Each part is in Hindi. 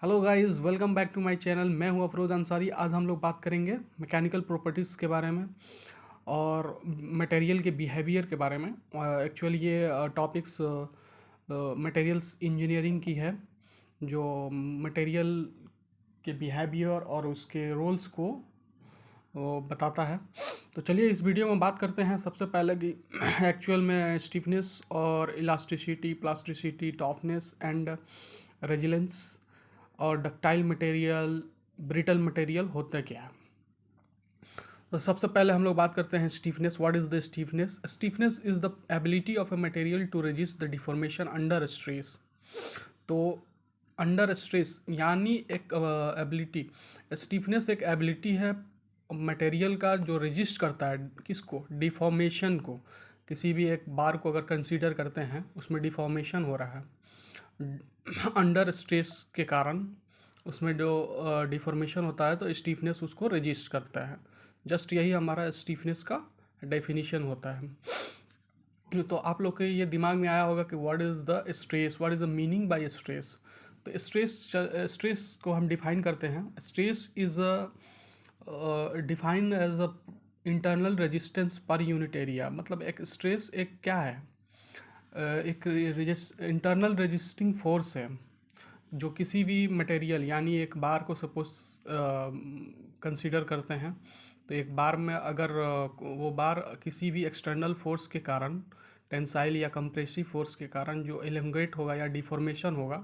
Hello guys, welcome back to my channel. मैं हूं अफरोज़ अंसारी। आज हम लोग बात करेंगे मैकेनिकल प्रॉपर्टीज़ के बारे में और मटेरियल के बिहेवियर के बारे में। एक्चुअली ये टॉपिक्स मटेरियल्स इंजीनियरिंग की है, जो मटेरियल के बिहेवियर और उसके रोल्स को वो बताता है। तो चलिए इस वीडियो में बात करते हैं सबसे पहले कि एक्चुअल में स्टिफनेस और elasticity, plasticity, toughness and resilience और डक्टाइल मटेरियल, ब्रिटल मटेरियल होता क्या है। तो सबसे पहले हम लोग बात करते हैं stiffness. What is the stiffness? Stiffness is the ability of a material to resist the deformation under stress. तो अंडर स्ट्रेस यानी एक एबिलिटी, स्टीफनेस एक एबिलिटी है मटेरियल का जो रेजिस्ट करता है किसको? डिफॉर्मेशन को। किसी भी एक बार को अगर कंसीडर करते हैं, उसमें डिफॉर्मेशन हो रहा है अंडर स्ट्रेस के कारण, उसमें जो डिफॉर्मेशन होता है तो स्टीफनेस उसको रेजिस्ट करता है। जस्ट यही हमारा स्टीफनेस का डेफिनेशन होता है। तो आप लोग के ये दिमाग में आया होगा कि what is the stress, what is the meaning by stress. तो स्ट्रेस को हम डिफाइन करते हैं। Stress is defined as a internal resistance per unit area. मतलब एक स्ट्रेस एक क्या है? एक इंटरनल रेजिस्टिंग फोर्स है जो किसी भी मटेरियल, यानी एक बार को सपोज कंसीडर करते हैं, तो एक बार में अगर वो बार किसी भी एक्सटर्नल फोर्स के कारण, टेंसाइल या कंप्रेसिव फोर्स के कारण जो एलोंगेट होगा या डिफॉर्मेशन होगा,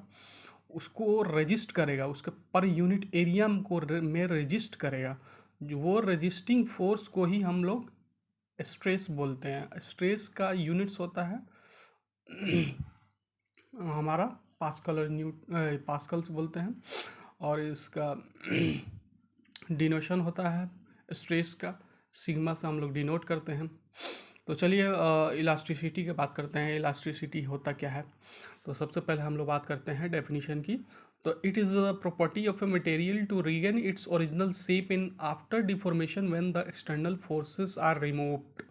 उसको रेजिस्ट करेगा, उसके पर यूनिट एरिया को में रेजिस्ट करेगा। जो वो रेजिस्टिंग फोर्स को ही हम लोग स्ट्रेस बोलते हैं। स्ट्रेस का यूनिट्स होता है हमारा पास्कल और पास्कल्स बोलते हैं, और इसका डिनोशन होता है स्ट्रेस का, सिग्मा से हम लोग डिनोट करते हैं। तो चलिए इलास्टिसिटी की बात करते हैं। इलास्टिसिटी होता क्या है? तो सबसे पहले हम लोग बात करते हैं डेफिनेशन की। तो it is a property of a material to regain its original shape in after deformation when the external forces are removed.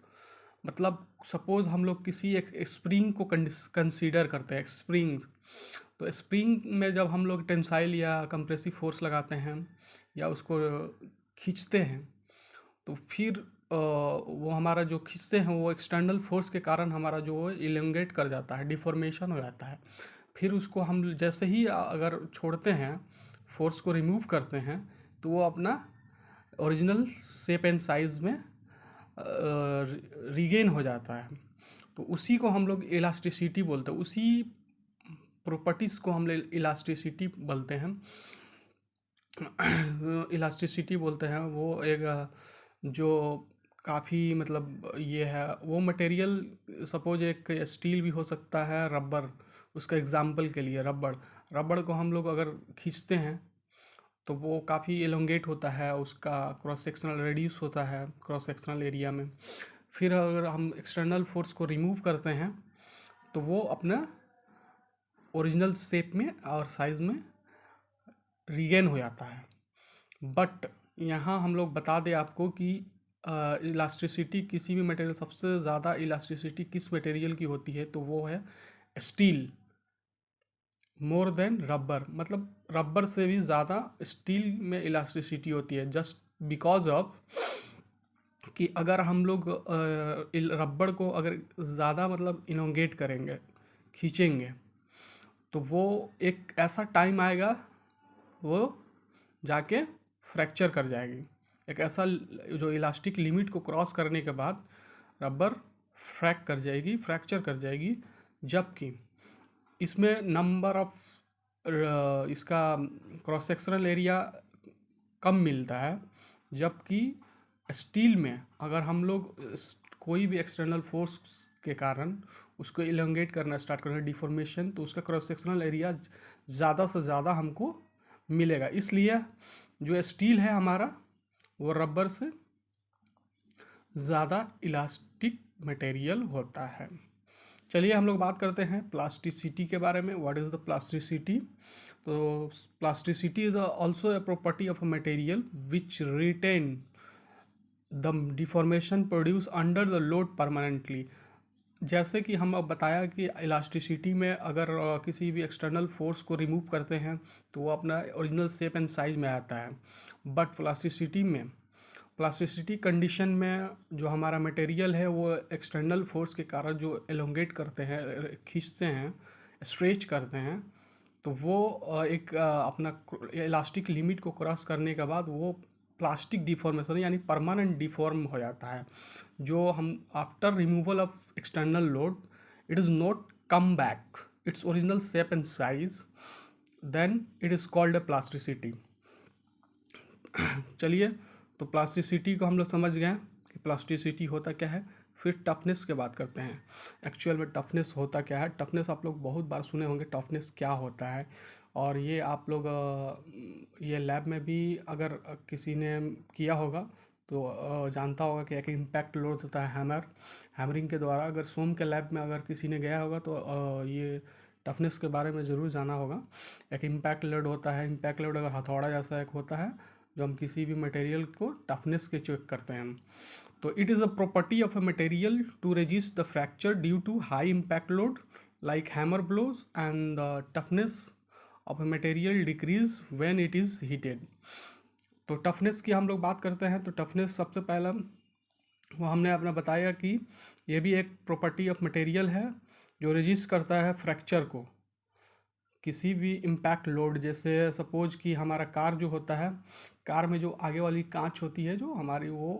मतलब सपोज हम लोग किसी एक स्प्रिंग को कंसीडर करते हैं, स्प्रिंग। तो स्प्रिंग में जब हम लोग टेंसाइल या कंप्रेसिव फोर्स लगाते हैं या उसको खींचते हैं, तो फिर वो हमारा जो खींचते हैं वो एक्सटर्नल फोर्स के कारण हमारा जो इलोंगेट कर जाता है, डिफॉर्मेशन हो जाता है। फिर उसको हम जैसे ही अगर छोड़ते हैं, फोर्स को रिमूव करते हैं, तो वो अपना ओरिजिनल शेप एंड साइज में रिगेन हो जाता है। तो उसी को हम लोग इलास्टिसिटी बोलते हैं, उसी प्रॉपर्टीज़ को हम लोग इलास्टिसिटी बोलते हैं। इलास्टिसिटी बोलते हैं वो एक जो काफ़ी मतलब ये है वो मटेरियल, सपोज एक स्टील भी हो सकता है, रबर। उसका एग्जांपल के लिए रबड़, रबड़ को हम लोग अगर खींचते हैं तो वो काफ़ी एलोंगेट होता है, उसका क्रॉस सेक्शनल रेडियस होता है क्रॉस सेक्शनल एरिया में। फिर अगर हम एक्सटर्नल फोर्स को रिमूव करते हैं तो वो अपना ओरिजिनल शेप में और साइज़ में रीगेन हो जाता है। बट यहाँ हम लोग बता दें आपको कि इलास्टिसिटी किसी भी मटेरियल, सबसे ज़्यादा इलास्टिसिटी किस मटेरियल की होती है, तो वो है स्टील, मोर देन रबर। मतलब रबर से भी ज़्यादा स्टील में इलास्टिसिटी होती है, जस्ट बिकॉज ऑफ कि अगर हम लोग रबड़ को अगर ज़्यादा मतलब इनोंगेट करेंगे, खींचेंगे, तो वो एक ऐसा टाइम आएगा वो जाके फ्रैक्चर कर जाएगी। एक ऐसा जो इलास्टिक लिमिट को क्रॉस करने के बाद रबर फ्रैक्चर कर जाएगी। जबकि इसमें नंबर ऑफ इसका क्रॉस सेक्शनल एरिया कम मिलता है। जबकि स्टील में अगर हम लोग कोई भी एक्सटर्नल फोर्स के कारण उसको इलोंगेट करना स्टार्ट करें, डिफॉर्मेशन, तो उसका क्रॉस सेक्शनल एरिया ज़्यादा से ज़्यादा हमको मिलेगा। इसलिए जो स्टील है हमारा वो रबर से ज़्यादा इलास्टिक मटेरियल होता है। चलिए हम लोग बात करते हैं प्लास्टिसिटी के बारे में। What is the plasticity? तो plasticity is also a property of a material which retain the deformation produce under the load permanently. जैसे कि हम अब बताया कि इलास्टिसिटी में अगर किसी भी एक्सटर्नल फोर्स को रिमूव करते हैं तो वो अपना ओरिजिनल शेप एंड साइज में आता है। बट प्लास्टिसिटी कंडीशन में जो हमारा मटेरियल है वो एक्सटर्नल फोर्स के कारण जो एलोंगेट करते हैं, खींचते हैं, स्ट्रेच करते हैं, तो वो अपना इलास्टिक लिमिट को क्रॉस करने के बाद वो प्लास्टिक डिफॉर्मेशन यानी परमानेंट डिफॉर्म हो जाता है। जो हम after removal of external load it is not come back its original shape and size, then it is called a plasticity. चलिए, तो प्लास्टिसिटी को हम लोग समझ गए कि प्लास्टिसिटी होता क्या है। फिर टफनेस की बात करते हैं। एक्चुअल में टफनेस होता क्या है। टफनेस आप लोग बहुत बार सुने होंगे, टफनेस क्या होता है। और ये आप लोग ये लैब में भी अगर किसी ने किया होगा तो जानता होगा कि एक इम्पैक्ट लोड होता है हैमरिंग के द्वारा। अगर सोम के लैब में अगर किसी ने गया होगा तो ये टफनेस के बारे में ज़रूर जाना होगा। एक इम्पैक्ट लोड होता है। इम्पैक्ट लोड अगर हथौड़ा जैसा एक होता है जो हम किसी भी मटेरियल को टफनेस के चेक करते हैं। तो it is a property of a material to resist the fracture due to high impact load like hammer blows, and the toughness of a material decrease when it is heated. तो टफनेस की हम लोग बात करते हैं तो टफनेस सबसे पहला वो हमने अपना बताया कि ये भी एक प्रॉपर्टी ऑफ मटेरियल है जो रेजिस्ट करता है फ्रैक्चर को किसी भी इम्पैक्ट लोड। जैसे सपोज कि हमारा कार जो होता है, कार में जो आगे वाली कांच होती है जो हमारी वो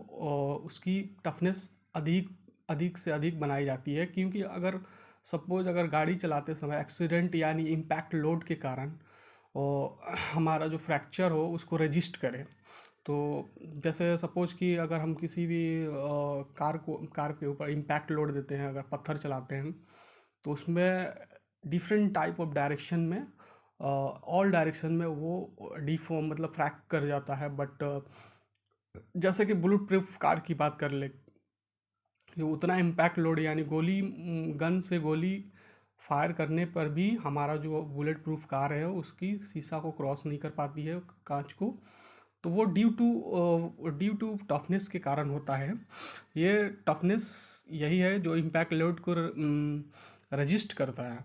उसकी टफनेस अधिक अधिक से अधिक बनाई जाती है, क्योंकि अगर सपोज अगर गाड़ी चलाते समय एक्सीडेंट यानी इम्पैक्ट लोड के कारण हमारा जो फ्रैक्चर हो उसको रजिस्ट करे। तो जैसे सपोज कि अगर हम किसी भी कार के ऊपर इम्पैक्ट लोड देते हैं, अगर पत्थर चलाते हैं तो उसमें डिफरेंट टाइप ऑफ डायरेक्शन में ऑल डायरेक्शन में वो डिफॉर्म मतलब फ्रैक कर जाता है। बट जैसे कि बुलेट प्रूफ कार की बात कर ले, कि उतना इम्पैक्ट लोड यानी गन से गोली फायर करने पर भी हमारा जो बुलेट प्रूफ कार है उसकी शीशा को क्रॉस नहीं कर पाती है कांच को। तो वो ड्यू टू टफनेस के कारण होता है। ये टफनेस यही है जो इम्पैक्ट लोड को रजिस्ट करता है।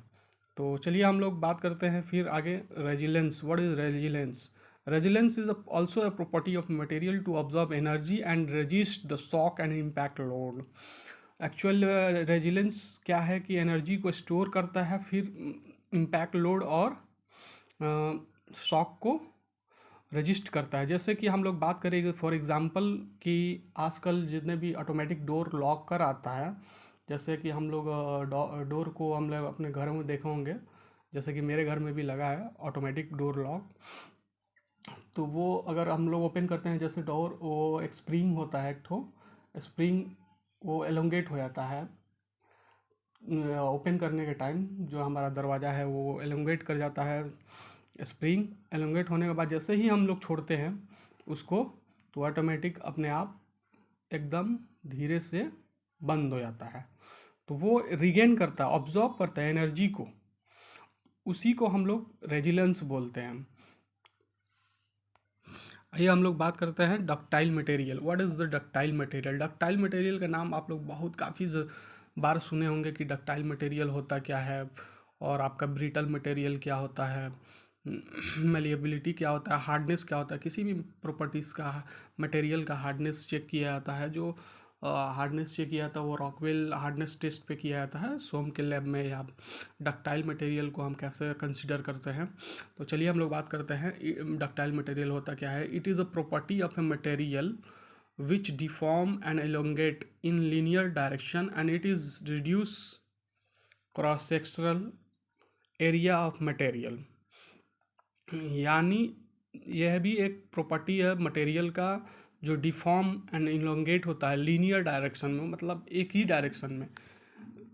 तो चलिए हम लोग बात करते हैं फिर आगे resilience. What is resilience? Resilience is also a property of material to absorb energy and resist the shock and impact load. Actual resilience क्या है कि एनर्जी को स्टोर करता है, फिर इम्पैक्ट लोड और शॉक को रजिस्ट करता है। जैसे कि हम लोग बात करेंगे फॉर एग्जांपल कि आजकल जितने भी ऑटोमेटिक डोर लॉक कर आता है, जैसे कि हम लोग डोर को हम लोग अपने घरों में देखे होंगे, जैसे कि मेरे घर में भी लगा है ऑटोमेटिक डोर लॉक। तो वो अगर हम लोग ओपन करते हैं जैसे डोर, वो एक स्प्रिंग होता है, एक ठो स्प्रिंग वो एलोंगेट हो जाता है ओपन करने के टाइम। जो हमारा दरवाज़ा है वो एलोंगेट कर जाता है। स्प्रिंग एलोंगेट होने के बाद जैसे ही हम लोग छोड़ते हैं उसको तो ऑटोमेटिक अपने आप एकदम धीरे से बंद हो जाता है। तो वो रिगेन करता है, ऑब्जॉर्व करता है एनर्जी को, उसी को हम लोग रेजिलेंस बोलते हैं। आइए हम लोग बात करते हैं ductile material. What is the ductile material? Ductile material का नाम आप लोग बहुत काफ़ी बार सुने होंगे कि डक्टाइल मटेरियल होता क्या है, और आपका ब्रिटल मटेरियल क्या होता है, मेलिएबिलिटी क्या होता है, हार्डनेस क्या होता है। किसी भी प्रॉपर्टीज़ का मटेरियल का हार्डनेस चेक किया जाता है। जो हार्डनेस चेक किया जाता है वो रॉकवेल हार्डनेस टेस्ट पे किया जाता है सोम के लैब में। या डक्टाइल मटेरियल को हम कैसे कंसिडर करते हैं, तो चलिए हम लोग बात करते हैं डक्टाइल मटेरियल होता क्या है। It is a property of a material which deform and elongate in linear direction and it is reduce cross sectional area of material। यानी यह भी एक प्रॉपर्टी है मटेरियल का जो डिफॉर्म एंड इलोंगेट होता है लीनियर डायरेक्शन में, मतलब एक ही डायरेक्शन में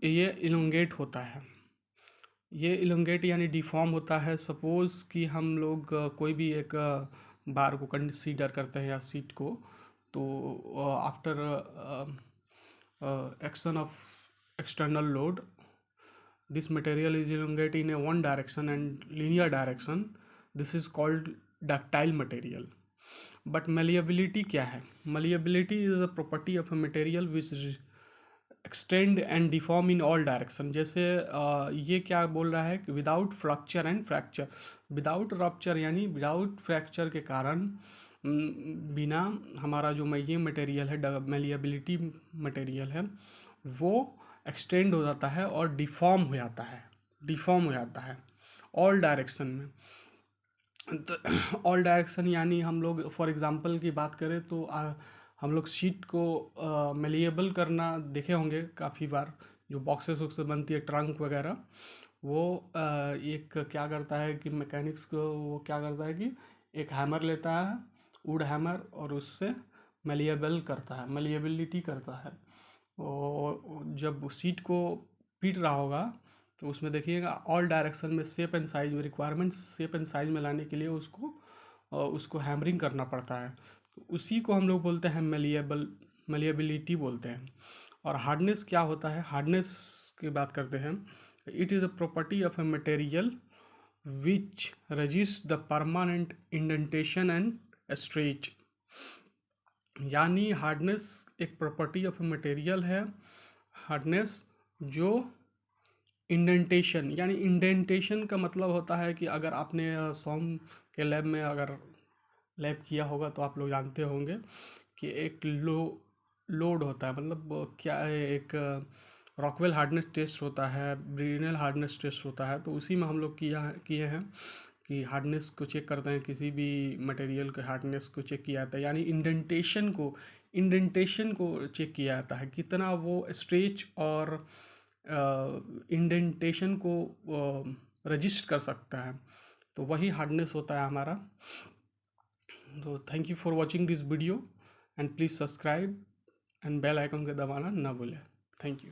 ये इलोंगेट होता है। ये इलोंगेट यानी डिफॉर्म होता है। सपोज़ कि हम लोग कोई भी एक बार को कंसीडर करते हैं या सीट को, तो after action of external load this material is elongate in a one direction and linear direction. This is called ductile material. But malleability क्या है? Malleability is a property of a material which extend and deform in all direction. जैसे ये क्या बोल रहा है कि without fracture and fracture, without rupture यानी विदाउट फ्रैक्चर के कारण बिना हमारा जो ये मटेरियल है, मेलिएबिलिटी मटेरियल है, वो एक्सटेंड हो जाता है और डिफॉर्म हो जाता है, डिफॉर्म हो जाता है ऑल डायरेक्शन में। तो ऑल डायरेक्शन यानी हम लोग फॉर एग्जांपल की बात करें तो हम लोग शीट को मेलिएबल करना देखे होंगे काफ़ी बार, जो बॉक्सेस वॉक्सेस बनती है ट्रंक वगैरह, वो एक क्या करता है कि मैकेनिक्स को वो क्या करता है कि एक हैमर लेता है, वुड हैमर, और उससे मेलिएबल करता है, मेलिएबिलिटी करता है। और जब सीट को पीट रहा होगा तो उसमें देखिएगा ऑल डायरेक्शन में शेप एंड साइज में, रिक्वायरमेंट शेप एंड साइज में लाने के लिए उसको हैमरिंग करना पड़ता है। तो उसी को हम लोग बोलते हैं मेलिएबिलिटी बोलते हैं। और हार्डनेस क्या होता है, हार्डनेस की बात करते हैं। It is a property of a material which resist the permanent indentation and stretch. यानी हार्डनेस एक प्रॉपर्टी ऑफ मटेरियल है, हार्डनेस जो इंडेंटेशन, यानी इंडेंटेशन का मतलब होता है कि अगर आपने सोम के लैब में अगर लैब किया होगा तो आप लोग जानते होंगे कि एक लोड होता है, मतलब क्या है, एक रॉकवेल हार्डनेस टेस्ट होता है, ब्रिनल हार्डनेस टेस्ट होता है। तो उसी में हम लोग किए हैं कि हार्डनेस को चेक करते हैं, किसी भी मटेरियल के हार्डनेस को चेक किया जाता है, यानी इंडेंटेशन को चेक किया जाता है, कितना वो स्ट्रेच और इंडेंटेशन को रजिस्ट कर सकता है। तो वही हार्डनेस होता है हमारा। तो thank you for watching this video and please subscribe and bell icon के दबाना ना भूलें। Thank you.